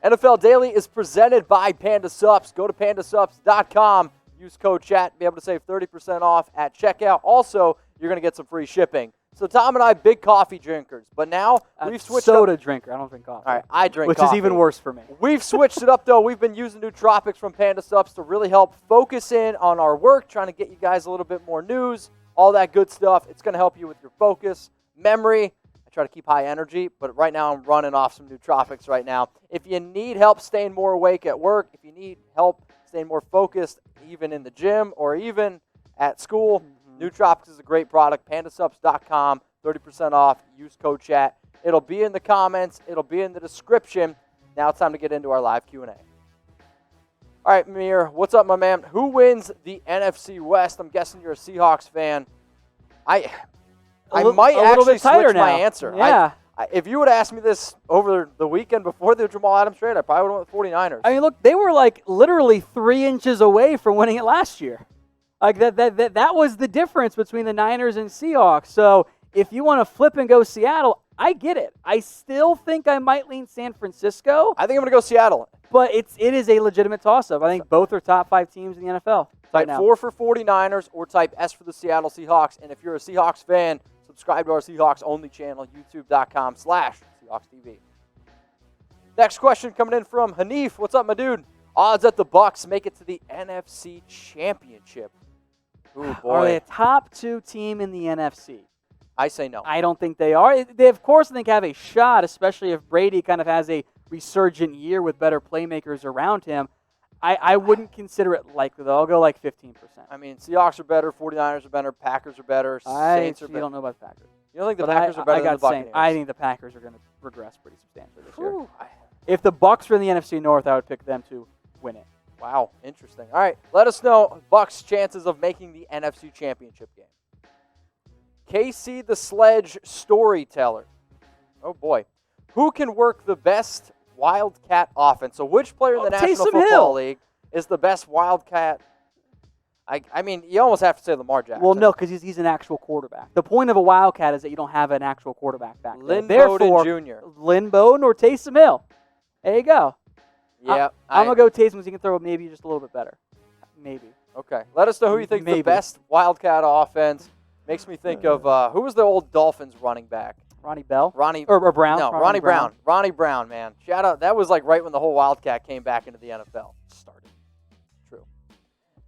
NFL Daily is presented by Panda Sups. Go to pandasups.com. Use code CHAT. Be able to save 30% off at checkout. Also, you're going to get some free shipping. So Tom and I, big coffee drinkers. But now we've switched soda drinker. I don't drink coffee. All right, I drink coffee. Which is even worse for me. We've switched it up, though. We've been using Nootropics from Panda Sups to really help focus in on our work, trying to get you guys a little bit more news, all that good stuff. It's going to help you with your focus, memory. I try to keep high energy, but right now I'm running off some Nootropics right now. If you need help staying more awake at work, if you need help staying more focused, even in the gym or even at school, Nootropics is a great product. Pandasups.com, 30% off. Use code CHAT. It'll be in the comments. It'll be in the description. Now it's time to get into our live Q&A. All right, Mir, what's up, my man? Who wins the NFC West? I'm guessing you're a Seahawks fan. I might actually switch my answer. Yeah. If you would have asked me this over the weekend before the Jamal Adams trade, I probably would have went with 49ers. I mean, look, they were like literally 3 inches away from winning it last year. Like that was the difference between the Niners and Seahawks. So if you want to flip and go Seattle, I get it. I still think I might lean San Francisco. I think I'm going to go Seattle. But it is a legitimate toss-up. I think both are top 5 teams in the NFL right now. Type 4 for 49ers or type S for the Seattle Seahawks. And if you're a Seahawks fan, subscribe to our Seahawks-only channel, youtube.com/Seahawks TV. Next question coming in from Hanif. What's up, my dude? Odds that the Bucs make it to the NFC Championship. Ooh, boy. Are they a top 2 team in the NFC? I say no. I don't think they are. They, of course, I think have a shot, especially if Brady kind of has a resurgent year with better playmakers around him. I wouldn't consider it likely, though. I'll go like 15%. I mean, Seahawks are better, 49ers are better, Packers are better, Saints are better. You don't know about the Packers. You don't think the Packers are better than the Buccaneers? I think the Packers are going to regress pretty substantially this year. If the Bucs were in the NFC North, I would pick them to win it. Wow, interesting. All right, let us know Bucs' chances of making the NFC Championship game. KC the Sledge Storyteller. Oh, boy. Who can work the best wildcat offense? So which player in the National Football League is the best wildcat? I mean, you almost have to say Lamar Jackson. Well, no, because he's an actual quarterback. The point of a wildcat is that you don't have an actual quarterback back there. Lynn Bowden Jr. Lynn Bowden or Taysom Hill. There you go. Yeah. I'm going to go Taysom because he can throw maybe just a little bit better. Maybe. Okay. Let us know who you think is the best wildcat offense. Makes me think of, who was the old Dolphins running back? Ronnie Bell? Or Brown? No, Ronnie Brown. Ronnie Brown, man. Shout out. That was like right when the whole Wildcat came back into the NFL. Started. True.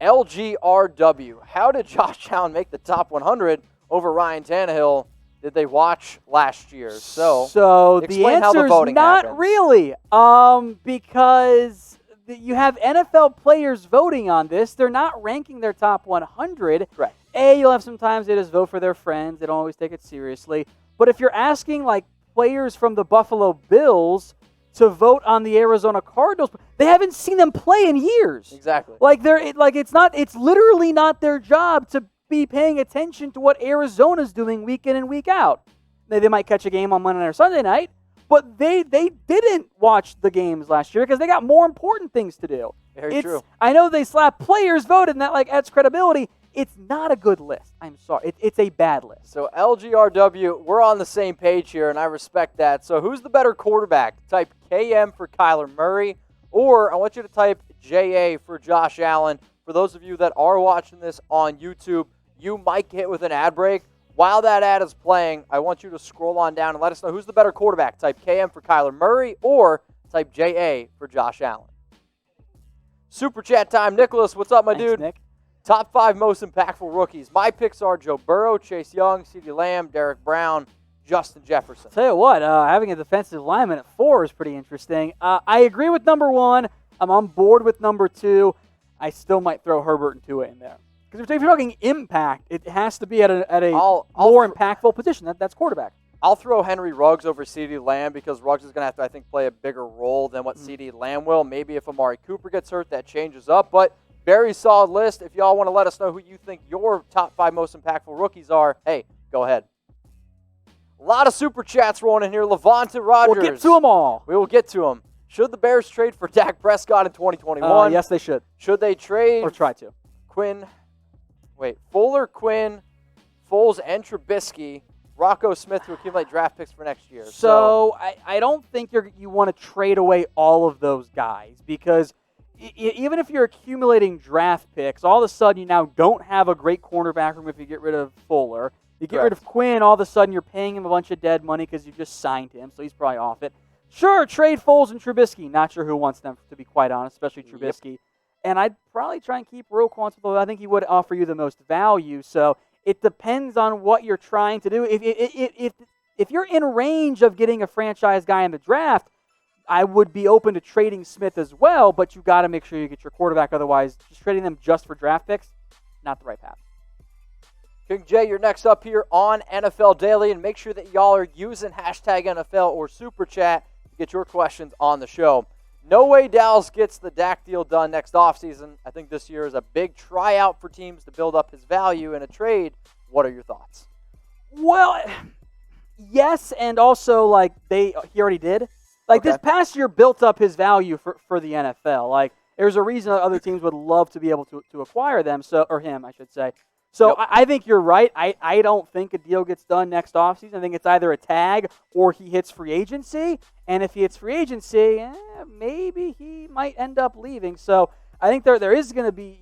LGRW. How did Josh Allen make the top 100 over Ryan Tannehill? Did they watch last year? So the answer is not really. Because you have NFL players voting on this. They're not ranking their top 100. Correct. You'll have sometimes they just vote for their friends. They don't always take it seriously. But if you're asking like players from the Buffalo Bills to vote on the Arizona Cardinals, they haven't seen them play in years. Exactly. It's literally not their job to be paying attention to what Arizona's doing week in and week out. They might catch a game on Monday night or Sunday night, but they didn't watch the games last year because they got more important things to do. Very true. I know they slap players voted, and that adds credibility. It's not a good list. I'm sorry. It's a bad list. So LGRW, we're on the same page here, and I respect that. So who's the better quarterback? Type KM for Kyler Murray, or I want you to type JA for Josh Allen. For those of you that are watching this on YouTube, you might get hit with an ad break. While that ad is playing, I want you to scroll on down and let us know who's the better quarterback. Type KM for Kyler Murray, or type JA for Josh Allen. Super chat time. Nicholas, what's up, my dude? Nick. Top 5 most impactful rookies. My picks are Joe Burrow, Chase Young, CeeDee Lamb, Derek Brown, Justin Jefferson. Tell you what, having a defensive lineman at 4 is pretty interesting. I agree with number 1. I'm on board with number 2. I still might throw Herbert and Tua in there. Because if you're talking impact, it has to be at a more impactful position. That's quarterback. I'll throw Henry Ruggs over CeeDee Lamb because Ruggs is going to have to, I think, play a bigger role than what CeeDee Lamb will. Maybe if Amari Cooper gets hurt, that changes up. But very solid list. If y'all want to let us know who you think your top 5 most impactful rookies are, hey, go ahead. A lot of super chats rolling in here. Levante Rogers. We'll get to them all. We will get to them. Should the Bears trade for Dak Prescott in 2021? Yes, they should. Should they trade? Or try to. Fuller, Quinn, Foles, and Trubisky Rocco Smith to accumulate draft picks for next year. So I don't think you want to trade away all of those guys because even if you're accumulating draft picks, all of a sudden you now don't have a great cornerback room if you get rid of Fuller. You get rid of Quinn, all of a sudden you're paying him a bunch of dead money because you just signed him, so he's probably off it. Sure, trade Foles and Trubisky. Not sure who wants them, to be quite honest, especially Trubisky. Yep. And I'd probably try and keep Roquan, although I think he would offer you the most value. So it depends on what you're trying to do. If you're in range of getting a franchise guy in the draft, I would be open to trading Smith as well, but you got to make sure you get your quarterback. Otherwise, just trading them just for draft picks, not the right path. King Jay, you're next up here on NFL Daily, and make sure that y'all are using hashtag NFL or Super Chat to get your questions on the show. No way Dallas gets the Dak deal done next offseason. I think this year is a big tryout for teams to build up his value in a trade. What are your thoughts? Well, yes, and also he already did. This past year built up his value for the NFL. There's a reason that other teams would love to be able to acquire them, or him, I should say. So yep. I think you're right. I don't think a deal gets done next offseason. I think it's either a tag or he hits free agency. And if he hits free agency, maybe he might end up leaving. So I think there is going to be,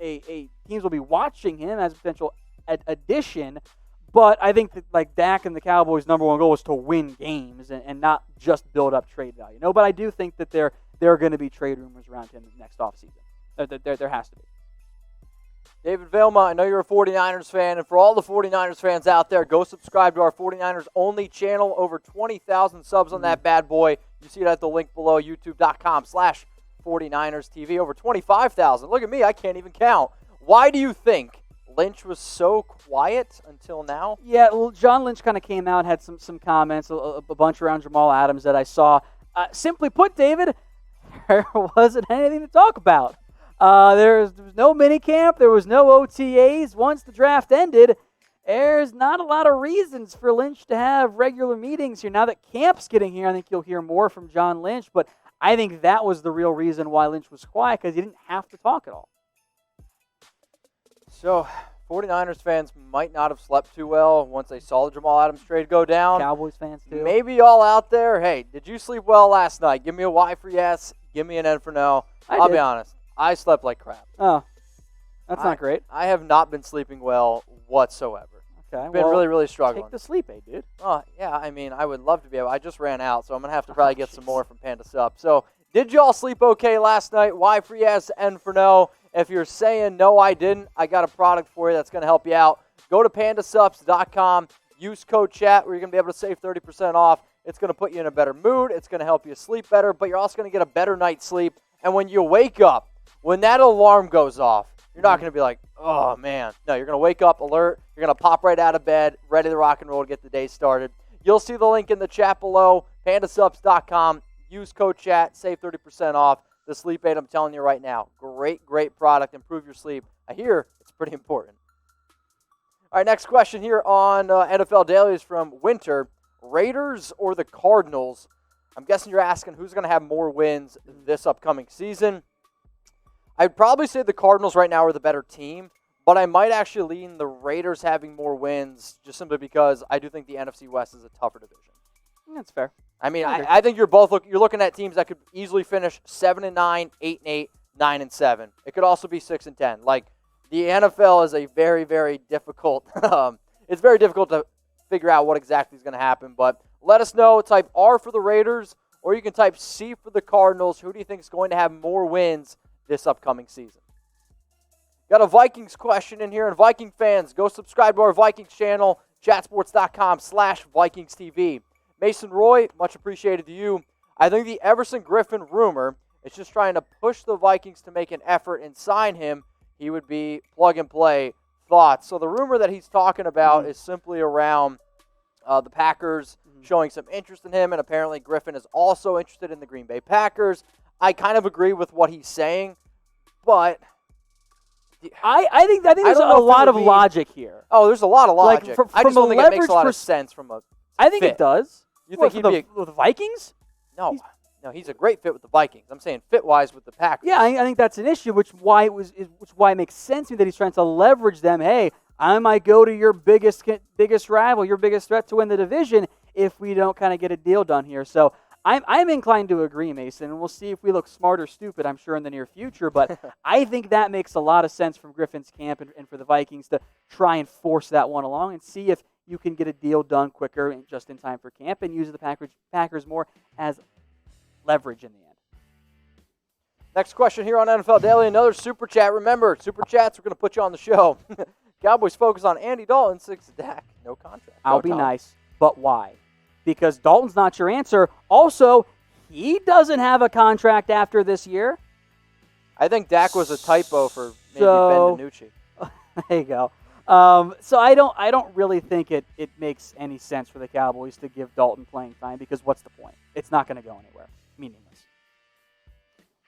a teams will be watching him as a potential addition. But I think that Dak and the Cowboys' number one goal is to win games and not just build up trade value. No, but I do think that there are going to be trade rumors around him next offseason. There has to be. David Velma, I know you're a 49ers fan, and for all the 49ers fans out there, go subscribe to our 49ers only channel. Over 20,000 subs on that bad boy. You see it at the link below, youtube.com/49ers TV. Over 25,000. Look at me, I can't even count. Why do you think Lynch was so quiet until now? Yeah, well, John Lynch kind of came out, had some comments, a bunch around Jamal Adams that I saw. Simply put, David, there wasn't anything to talk about. There was no minicamp. There was no OTAs. Once the draft ended, there's not a lot of reasons for Lynch to have regular meetings here. Now that camp's getting here, I think you'll hear more from John Lynch, but I think that was the real reason why Lynch was quiet, because he didn't have to talk at all. So, 49ers fans might not have slept too well once they saw the Jamal Adams trade go down. Cowboys fans too. Maybe y'all out there, hey, did you sleep well last night? Give me a Y for yes. Give me an N for no. I'll be honest. I slept like crap. Oh, that's not great. I have not been sleeping well whatsoever. Okay, I've been really, really struggling. Take the sleep aid, dude. Oh, yeah, I mean, I would love to be able. I just ran out, so I'm going to have to probably get some more from Panda Sup. So, did y'all sleep okay last night? Y for yes, N for no. If you're saying, no, I didn't, I got a product for you that's going to help you out. Go to pandasups.com. Use code CHAT where you're going to be able to save 30% off. It's going to put you in a better mood. It's going to help you sleep better, but you're also going to get a better night's sleep. And when you wake up, when that alarm goes off, you're not going to be like, oh, man. No, you're going to wake up alert. You're going to pop right out of bed, ready to rock and roll to get the day started. You'll see the link in the chat below, pandasups.com. Use code CHAT, save 30% off. The sleep aid, I'm telling you right now, great, great product. Improve your sleep. I hear it's pretty important. All right, next question here on NFL Daily is from Winter. Raiders or the Cardinals? I'm guessing you're asking who's going to have more wins this upcoming season. I'd probably say the Cardinals right now are the better team, but I might actually lean the Raiders having more wins just simply because I do think the NFC West is a tougher division. That's fair. I mean, I think you're looking at teams that could easily finish 7-9, 8-8, 9-7. It could also be 6-10. Like, the NFL is a very, very difficult. It's very difficult to figure out what exactly is going to happen. But let us know. Type R for the Raiders, or you can type C for the Cardinals. Who do you think is going to have more wins this upcoming season? Got a Vikings question in here, and Viking fans, go subscribe to our Vikings channel, chatsports.com/VikingsTV. Mason Roy, much appreciated to you. I think the Everson Griffen rumor is just trying to push the Vikings to make an effort and sign him. He would be plug and play. Thoughts? So the rumor that he's talking about is simply around the Packers showing some interest in him, and apparently Griffen is also interested in the Green Bay Packers. I kind of agree with what he's saying, but I think there's a lot of logic here. Oh, there's a lot of logic. I just don't think it makes a lot of sense from a I think fit. It does. You think he'd be with the Vikings? No, he's a great fit with the Vikings. I'm saying fit-wise with the Packers. Yeah, I think that's an issue, which why it makes sense to me that he's trying to leverage them. Hey, I might go to your biggest rival, your biggest threat to win the division if we don't kind of get a deal done here. So I'm inclined to agree, Mason, and we'll see if we look smart or stupid, I'm sure, in the near future. But I think that makes a lot of sense from Griffen's camp and for the Vikings to try and force that one along and see if you can get a deal done quicker and just in time for camp and use the Packers more as leverage in the end. Next question here on NFL Daily, another Super Chat. Remember, Super Chats, we're going to put you on the show. Cowboys focus on Andy Dalton, 6 Dak, no contract. I'll be nice, but why? Because Dalton's not your answer. Also, he doesn't have a contract after this year. I think Dak was a typo for maybe Ben DiNucci. There you go. So I don't really think it makes any sense for the Cowboys to give Dalton playing time because what's the point? It's not going to go anywhere. Meaningless.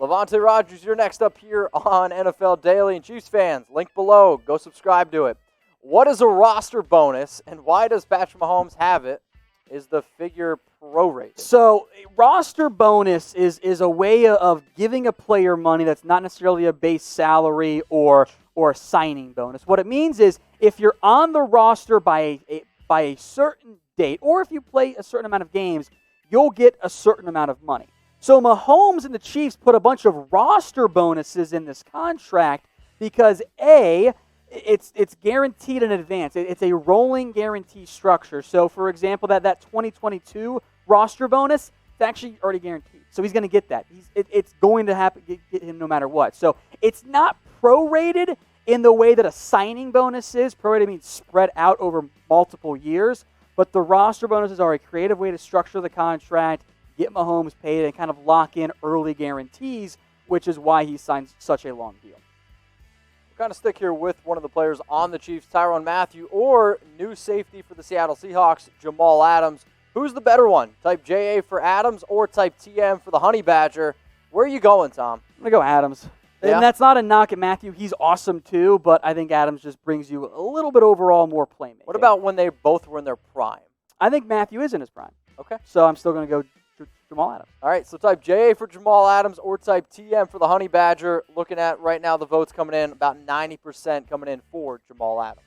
Levante Rogers, you're next up here on NFL Daily. And Chiefs fans, link below. Go subscribe to it. What is a roster bonus, and why does Patrick Mahomes have it? Is the figure prorated? So roster bonus is a way of giving a player money that's not necessarily a base salary or a signing bonus. What it means is if you're on the roster by a certain date, or if you play a certain amount of games, you'll get a certain amount of money. So Mahomes and the Chiefs put a bunch of roster bonuses in this contract because it's guaranteed in advance. It's a rolling guarantee structure. So, for example, that 2022 roster bonus, it's actually already guaranteed. So he's going to get that. It's going to happen, get him no matter what. So it's not prorated in the way that a signing bonus is. Prorated means spread out over multiple years. But the roster bonuses are a creative way to structure the contract, get Mahomes paid, and kind of lock in early guarantees, which is why he signed such a long deal. We're going to stick here with one of the players on the Chiefs, Tyrann Mathieu, or new safety for the Seattle Seahawks, Jamal Adams. Who's the better one? Type JA for Adams or type TM for the Honey Badger? Where are you going, Tom? I'm going to go Adams. Yeah. And that's not a knock at Mathieu. He's awesome too, but I think Adams just brings you a little bit overall more playmaking. What about when they both were in their prime? I think Mathieu is in his prime. Okay. So I'm still going to go Jamal Adams. All right, so type JA for Jamal Adams or type TM for the Honey Badger. Looking at right now the votes coming in, about 90% coming in for Jamal Adams.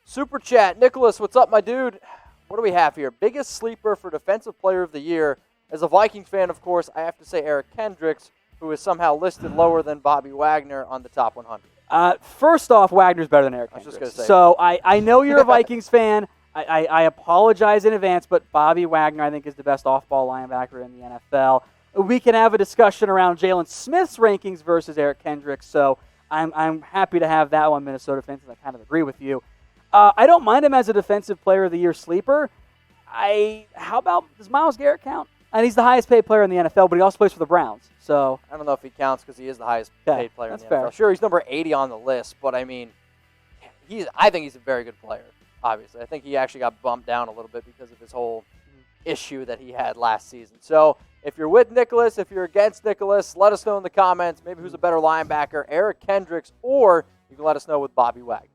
Super Chat, Nicholas, what's up, my dude? What do we have here? Biggest sleeper for Defensive Player of the Year. As a Vikings fan, of course, I have to say Eric Kendricks, who is somehow listed lower than Bobby Wagner on the top 100. First off, Wagner's better than Eric Kendricks. I was just going to say. So I know you're a Vikings fan. I apologize in advance, but Bobby Wagner, I think, is the best off-ball linebacker in the NFL. We can have a discussion around Jalen Smith's rankings versus Eric Kendricks, so I'm happy to have that one, Minnesota fans. I kind of agree with you. I don't mind him as a Defensive Player of the Year sleeper. How about, does Myles Garrett count? And he's the highest-paid player in the NFL, but he also plays for the Browns. So I don't know if he counts because he is the highest-paid player in the NFL. Fair. Sure, he's number 80 on the list, but I mean, I think he's a very good player. Obviously, I think he actually got bumped down a little bit because of his whole issue that he had last season. So if you're with Nicholas, if you're against Nicholas, let us know in the comments. Maybe who's a better linebacker, Eric Kendricks, or you can let us know with Bobby Wagner.